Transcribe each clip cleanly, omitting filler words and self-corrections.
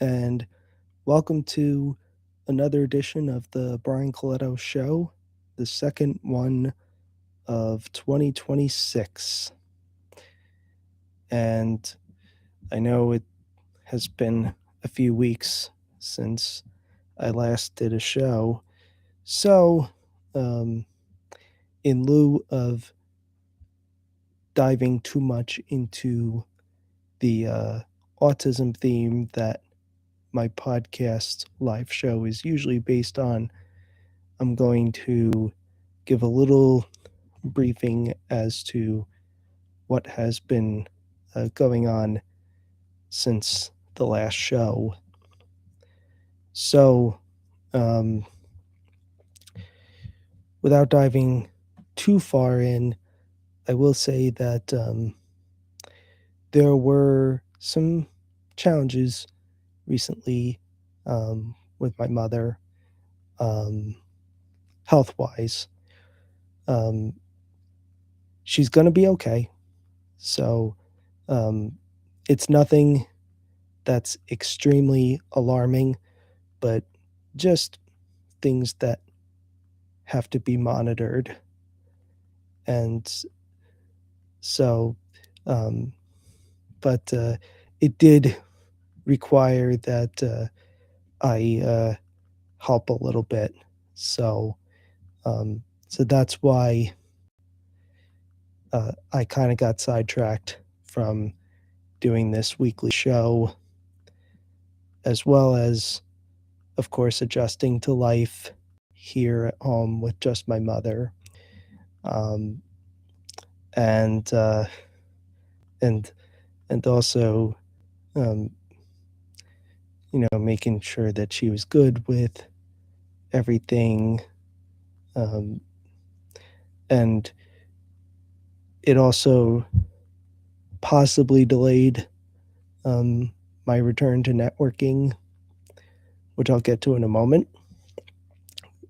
and welcome to another edition of the Brian Colletto Show, the second one of 2026. And I know it has been a few weeks since I last did a show, so um, in lieu of diving too much into the autism theme that my podcast live show is usually based on, I'm going to give a little briefing as to what has been going on since the last show. So, um, without diving too far in, I will say that there were some challenges recently with my mother, um, health wise. Um, she's going to be okay. So um, it's nothing that's extremely alarming, but just things that have to be monitored. And so, um, but it did require that I help a little bit. So, so that's why I kind of got sidetracked from doing this weekly show, as well as, of course, adjusting to life here at home with just my mother, um, and and and also, um, making sure that she was good with everything, um, and it also possibly delayed um, my return to networking, which I'll get to in a moment.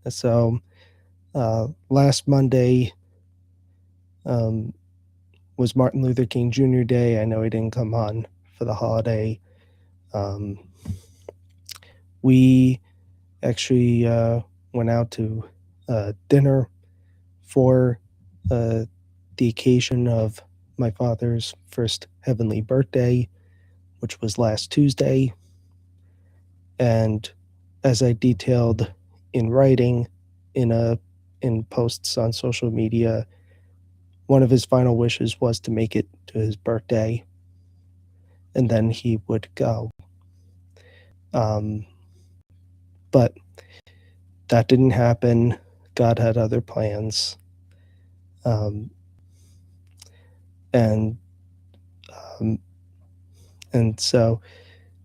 So last Monday um, was Martin Luther King Jr. Day. I know he didn't come on for the holiday. Um, we actually went out to dinner for the occasion of my father's first heavenly birthday, which was last Tuesday. And as I detailed in writing in posts on social media, one of his final wishes was to make it to his birthday, and then he would go. Um, but that didn't happen. God had other plans. Um, and um, and so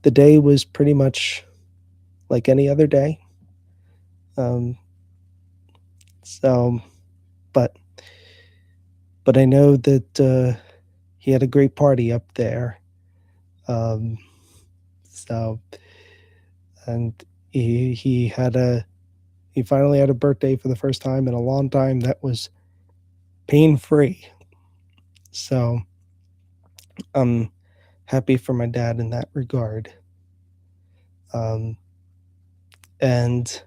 the day was pretty much like any other day. Um, so, but I know that he had a great party up there. Um, so, and he finally had a birthday for the first time in a long time that was pain free. So I'm happy for my dad in that regard. Um, and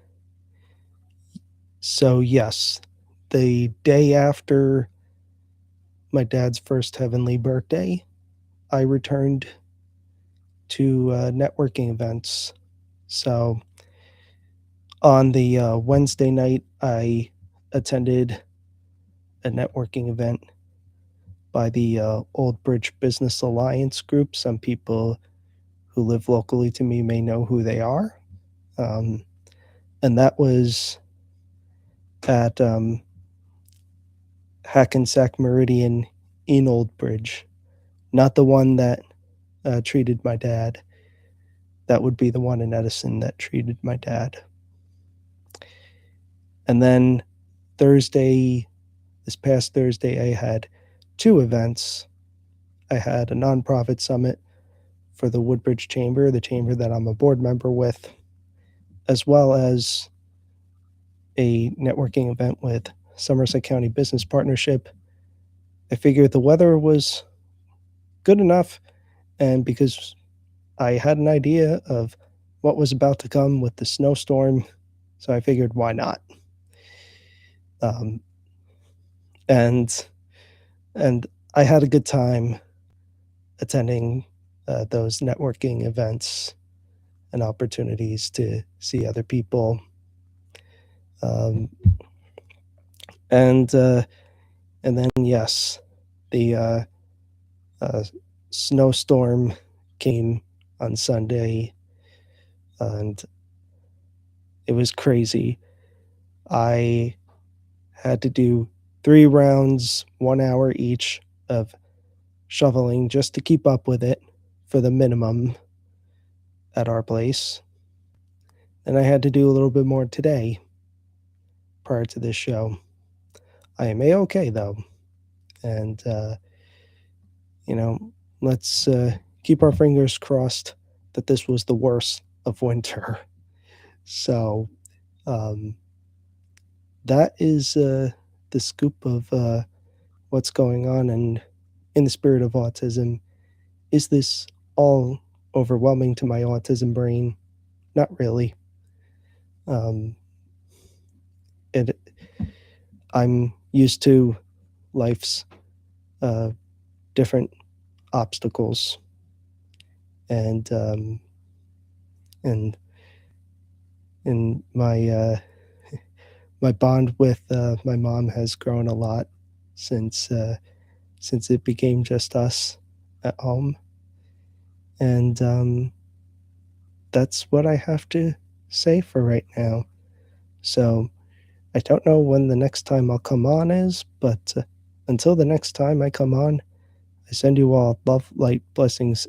so, yes, the day after my dad's first heavenly birthday, I returned to networking events. So on the Wednesday night, I attended a networking event by the Old Bridge Business Alliance group. Some people who live locally to me may know who they are. Um, and that was at Hackensack Meridian in Old Bridge, not the one that treated my dad. That would be the one in Edison that treated my dad. And then this past Thursday, I had two events. I had a nonprofit summit for the Woodbridge Chamber, the chamber that I'm a board member with, as well as a networking event with Somerset County Business Partnership. I figured the weather was good enough, and because I had an idea of what was about to come with the snowstorm, so I figured why not? Um, and and I had a good time attending those networking events and opportunities to see other people. Um, and and then yes, the uh, snowstorm came on Sunday, and it was crazy. I had to do 3 rounds, 1 hour each of shoveling just to keep up with it for the minimum at our place. And I had to do a little bit more today prior to this show. I am A-okay though. And, you know, let's keep our fingers crossed that this was the worst of winter. So, um, that is the scoop of what's going on. And in the spirit of autism, is this all overwhelming to my autism brain? Not really. Um, it, I'm used to life's uh, different obstacles, and and and my bond with my mom has grown a lot since it became just us at home, and that's what I have to say for right now. So I don't know when the next time I'll come on is, but until the next time I come on, I send you all love, light, blessings,